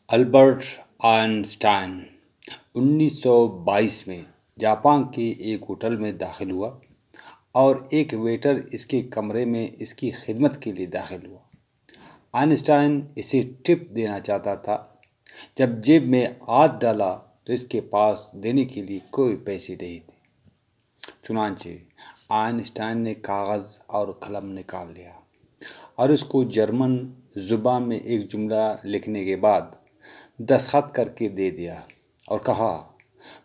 Albert Einstein 1922 میں Japan کے ایک ہوٹل میں داخل ہوا اور ایک ویٹر اس کے کمرے میں اس کی خدمت کے لیے داخل ہوا۔ آئنسٹائن اسے ٹپ دینا چاہتا تھا۔ جب جیب میں ہاتھ ڈالا تو اس کے پاس دینے کے لیے کوئی پیسے نہیں تھے۔ چنانچہ آئنسٹائن نے کاغذ اور قلم نکال لیا اور اس کو جرمن زبان میں ایک جملہ لکھنے کے بعد دستخط کر کے دے دیا اور کہا،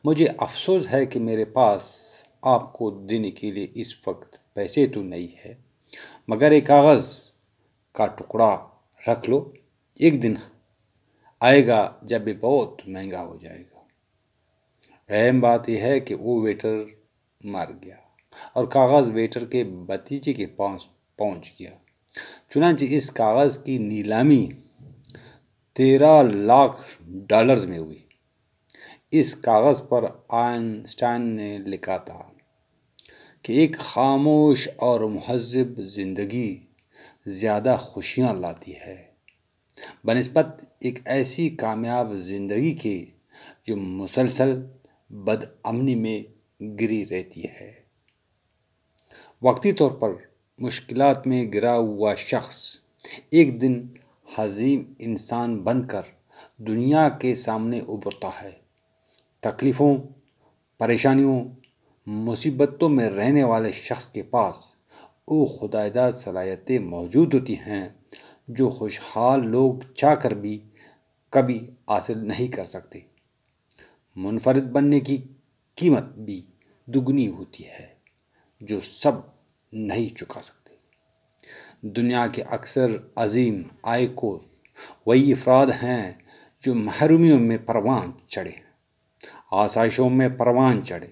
مجھے افسوس ہے کہ میرے پاس آپ کو دینے کے لیے اس وقت پیسے تو نہیں ہے، مگر ایک کاغذ کا ٹکڑا رکھ لو، ایک دن آئے گا جب یہ بہت مہنگا ہو جائے گا۔ اہم بات یہ ہے کہ وہ ویٹر مر گیا اور کاغذ ویٹر کے بھتیجے کے پاس پہنچ گیا۔ چنانچہ اس کاغذ کی نیلامی $13 لاکھ میں ہوئی۔ اس کاغذ پر آئنسٹائن نے لکھا تھا کہ ایک خاموش اور مہذب زندگی زیادہ خوشیاں لاتی ہے بنسبت ایک ایسی کامیاب زندگی کے جو مسلسل بدامنی میں گری رہتی ہے۔ وقتی طور پر مشکلات میں گرا ہوا شخص ایک دن عظیم انسان بن کر دنیا کے سامنے ابھرتا ہے۔ تکلیفوں، پریشانیوں، مصیبتوں میں رہنے والے شخص کے پاس وہ خدائیداد صلاحیتیں موجود ہوتی ہیں جو خوشحال لوگ چاہ کر بھی کبھی حاصل نہیں کر سکتے۔ منفرد بننے کی قیمت بھی دگنی ہوتی ہے جو سب نہیں چکا سکتے۔ دنیا کے اکثر عظیم آئیکوز وہی افراد ہیں جو محرومیوں میں پروان چڑھے، آسائشوں میں پروان چڑھے۔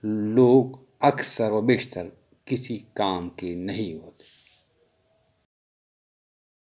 لوگ اکثر و بیشتر کسی کام کے نہیں ہوتے۔